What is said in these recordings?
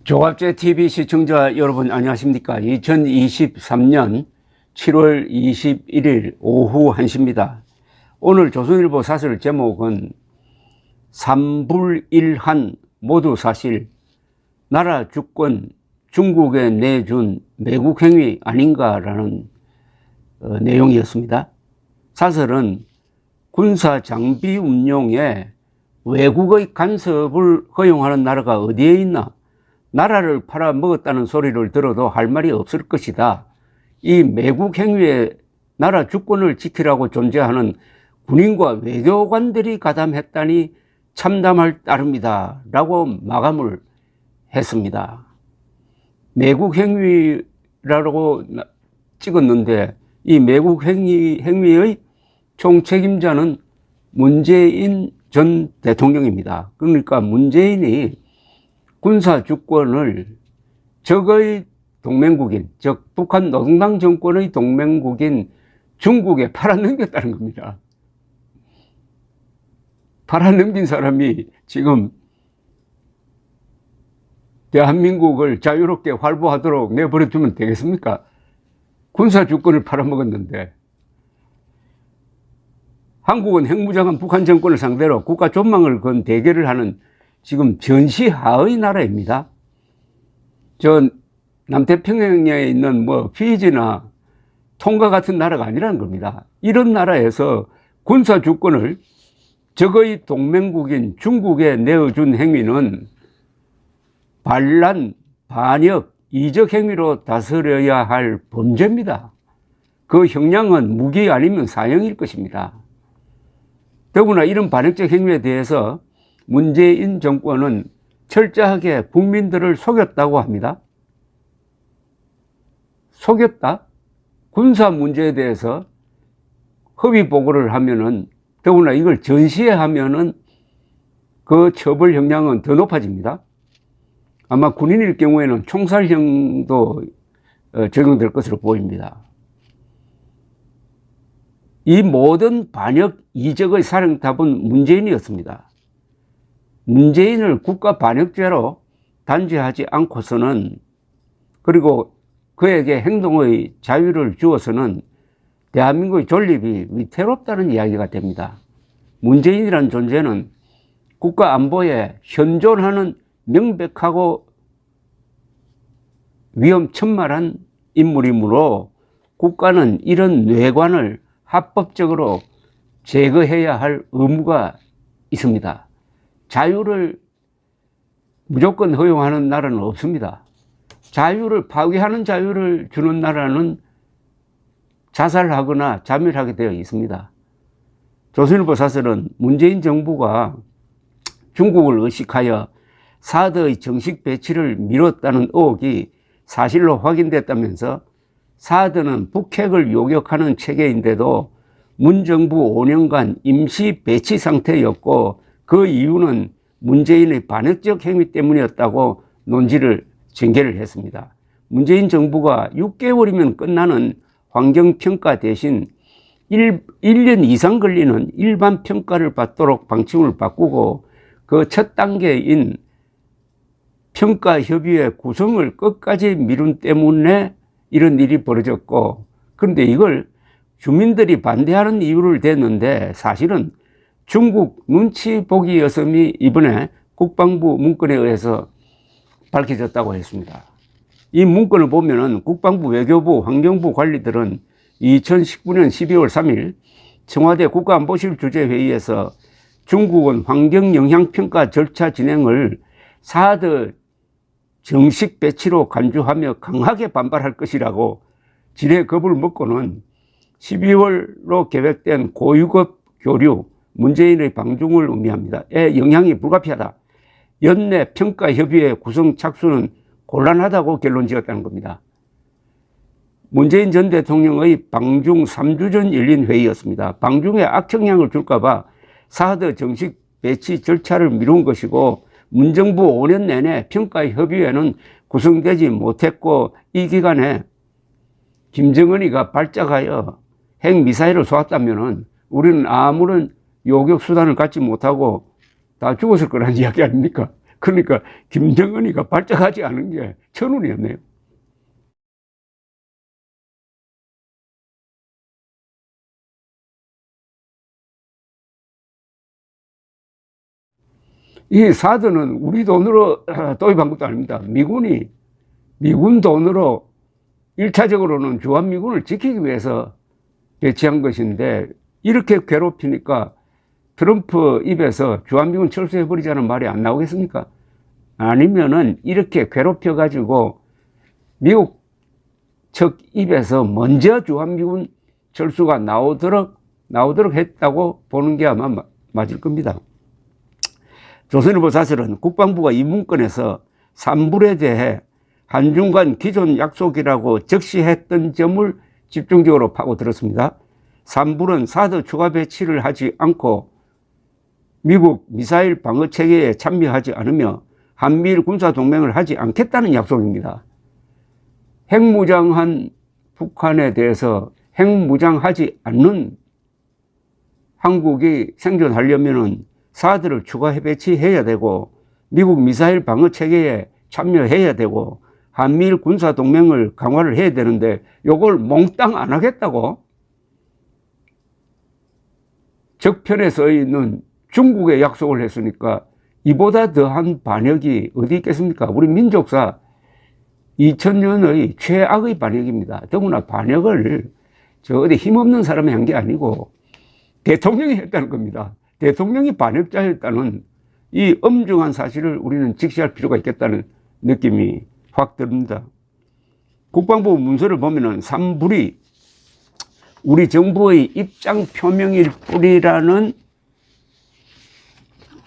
조갑제 TV 시청자 여러분 안녕하십니까? 2023년 7월 21일 오후 1시입니다. 오늘 조선일보 사설 제목은 삼불일한 모두 사실, 나라 주권 중국에 내준 매국행위 아닌가라는 내용이었습니다. 사설은 군사 장비 운용에 외국의 간섭을 허용하는 나라가 어디에 있나, 나라를 팔아먹었다는 소리를 들어도 할 말이 없을 것이다. 이 매국 행위에 나라 주권을 지키라고 존재하는 군인과 외교관들이 가담했다니 참담할 따름이다 라고 마감을 했습니다. 매국 행위라고 찍었는데 이 매국 행위의 총책임자는 문재인 전 대통령입니다. 그러니까 문재인이 군사 주권을 적의 동맹국인, 즉 북한 노동당 정권의 동맹국인 중국에 팔아넘겼다는 겁니다. 팔아넘긴 사람이 지금 대한민국을 자유롭게 활보하도록 내버려두면 되겠습니까? 군사 주권을 팔아먹었는데, 한국은 핵무장한 북한 정권을 상대로 국가 존망을 건 대결을 하는 지금 전시하의 나라입니다. 저 남태평양에 있는 피지나 통가 같은 나라가 아니라는 겁니다. 이런 나라에서 군사 주권을 적의 동맹국인 중국에 내어준 행위는 반란, 반역, 이적 행위로 다스려야 할 범죄입니다. 그 형량은 무기 아니면 사형일 것입니다. 더구나 이런 반역적 행위에 대해서 문재인 정권은 철저하게 국민들을 속였다고 합니다. 속였다? 군사 문제에 대해서 허위 보고를 하면은, 더구나 이걸 전시에 하면은 그 처벌 형량은 더 높아집니다. 아마 군인일 경우에는 총살형도 적용될 것으로 보입니다. 이 모든 반역 이적의 사령탑은 문재인이었습니다. 문재인을 국가 반역죄로 단죄하지 않고서는, 그리고 그에게 행동의 자유를 주어서는 대한민국의 존립이 위태롭다는 이야기가 됩니다. 문재인이라는 존재는 국가 안보에 현존하는 명백하고 위험천만한 인물이므로 국가는 이런 뇌관을 합법적으로 제거해야 할 의무가 있습니다. 자유를 무조건 허용하는 나라는 없습니다. 자유를 파괴하는 자유를 주는 나라는 자살하거나 자멸하게 되어 있습니다. 조선일보 사설은 문재인 정부가 중국을 의식하여 사드의 정식 배치를 미뤘다는 의혹이 사실로 확인됐다면서, 사드는 북핵을 요격하는 체계인데도 문 정부 5년간 임시 배치 상태였고 그 이유는 문재인의 반역적 행위 때문이었다고 논지를 전개를 했습니다. 문재인 정부가 6개월이면 끝나는 환경평가 대신 1년 이상 걸리는 일반 평가를 받도록 방침을 바꾸고 그 첫 단계인 평가협의회 구성을 끝까지 미룬 때문에 이런 일이 벌어졌고, 그런데 이걸 주민들이 반대하는 이유를 댔는데 사실은 중국 눈치 보기였음이 이번에 국방부 문건에 의해서 밝혀졌다고 했습니다. 이 문건을 보면은 국방부, 외교부, 환경부 관리들은 2019년 12월 3일 청와대 국가안보실 주재회의에서 중국은 환경영향평가 절차 진행을 사드 정식 배치로 간주하며 강하게 반발할 것이라고 지레 겁을 먹고는 12월로 계획된 고위급 교류, 문재인의 방중을 의미합니다. 영향이 불가피하다. 연내 평가협의회 구성 착수는 곤란하다고 결론 지었다는 겁니다. 문재인 전 대통령의 방중 3주 전 열린 회의였습니다. 방중에 악영향을 줄까봐 사드 정식 배치 절차를 미룬 것이고, 문정부 5년 내내 평가협의회는 구성되지 못했고, 이 기간에 김정은이가 발작하여 핵미사일을 쏘았다면 우리는 아무런 요격 수단을 갖지 못하고 다 죽었을 거라는 이야기 아닙니까? 그러니까 김정은이가 발작하지 않은 게 천운이었네요. 이 사드는 우리 돈으로 도입한 것도 아닙니다. 미군 돈으로 1차적으로는 주한미군을 지키기 위해서 배치한 것인데, 이렇게 괴롭히니까 트럼프 입에서 주한미군 철수해버리자는 말이 안 나오겠습니까? 아니면은 이렇게 괴롭혀가지고 미국 측 입에서 먼저 주한미군 철수가 나오도록 했다고 보는 게 아마 맞을 겁니다. 조선일보 사설은 국방부가 이 문건에서 산불에 대해 한중 간 기존 약속이라고 적시했던 점을 집중적으로 파고들었습니다. 산불은 사드 추가 배치를 하지 않고 미국 미사일 방어 체계에 참여하지 않으며 한미일 군사 동맹을 하지 않겠다는 약속입니다. 핵무장한 북한에 대해서 핵무장하지 않는 한국이 생존하려면은 사드를 추가 배치해야 되고, 미국 미사일 방어 체계에 참여해야 되고, 한미일 군사 동맹을 강화를 해야 되는데, 요걸 몽땅 안 하겠다고 적편에 써 있는 중국에 약속을 했으니까 이보다 더한 반역이 어디 있겠습니까? 우리 민족사 2000년의 최악의 반역입니다. 더구나 반역을 어디 힘없는 사람이 한 게 아니고 대통령이 했다는 겁니다. 대통령이 반역자였다는 이 엄중한 사실을 우리는 직시할 필요가 있겠다는 느낌이 확 듭니다. 국방부 문서를 보면은 산불이 우리 정부의 입장 표명일 뿐이라는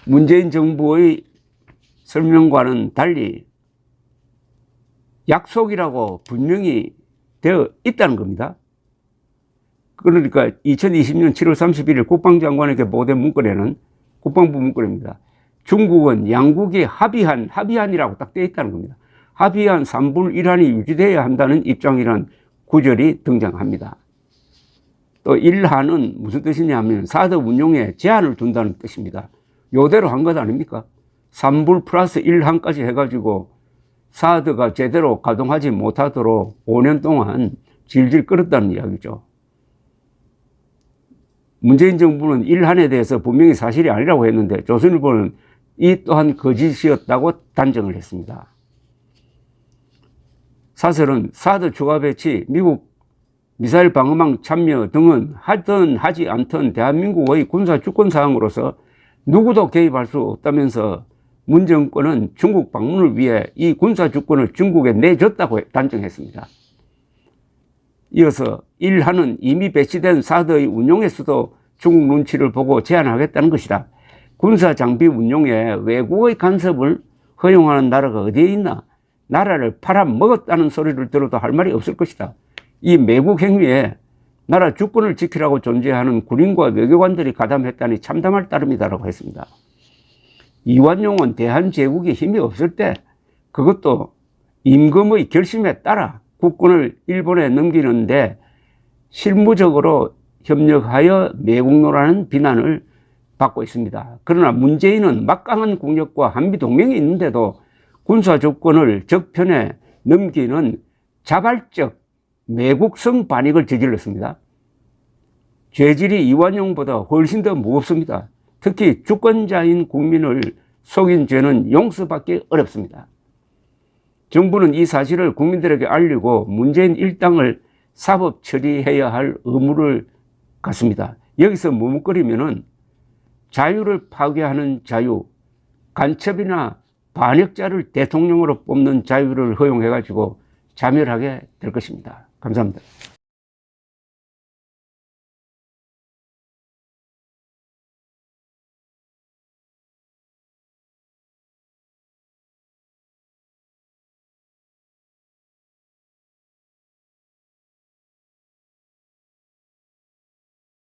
문재인 정부의 설명과는 달리 약속이라고 분명히 되어 있다는 겁니다. 그러니까 2020년 7월 31일 국방장관에게 보낸 문건에는, 국방부 문건입니다, 중국은 양국이 합의한이라고 딱 되어 있다는 겁니다. 합의한 산불 일환이 유지되어야 한다는 입장이라는 구절이 등장합니다. 또 일한은 무슨 뜻이냐 하면 사드 운용에 제한을 둔다는 뜻입니다. 요대로 한 것 아닙니까? 산불 플러스 1한까지 해가지고 사드가 제대로 가동하지 못하도록 5년 동안 질질 끌었다는 이야기죠. 문재인 정부는 1한에 대해서 분명히 사실이 아니라고 했는데 조선일보는 이 또한 거짓이었다고 단정을 했습니다. 사설은 사드 추가 배치, 미국 미사일 방어망 참여 등은 하든 하지 않든 대한민국의 군사 주권 사항으로서 누구도 개입할 수 없다면서 문 정권은 중국 방문을 위해 이 군사 주권을 중국에 내줬다고 단정했습니다. 이어서 1한은 이미 배치된 사드의 운용에서도 중국 눈치를 보고 제한하겠다는 것이다. 군사 장비 운용에 외국의 간섭을 허용하는 나라가 어디에 있나? 나라를 팔아먹었다는 소리를 들어도 할 말이 없을 것이다. 이 매국 행위에 나라 주권을 지키라고 존재하는 군인과 외교관들이 가담했다니 참담할 따름이다라고 했습니다. 이완용은 대한제국이 힘이 없을 때 그것도 임금의 결심에 따라 국권을 일본에 넘기는데 실무적으로 협력하여 매국노라는 비난을 받고 있습니다. 그러나 문재인은 막강한 국력과 한미동맹이 있는데도 군사주권을 적편에 넘기는 자발적 매국성 반역을 저질렀습니다. 죄질이 이완용보다 훨씬 더 무겁습니다. 특히 주권자인 국민을 속인 죄는 용서받기 어렵습니다. 정부는 이 사실을 국민들에게 알리고 문재인 일당을 사법 처리해야 할 의무를 갖습니다. 여기서 머뭇거리면은 자유를 파괴하는 자유, 간첩이나 반역자를 대통령으로 뽑는 자유를 허용해가지고 자멸하게 될 것입니다. 감사합니다.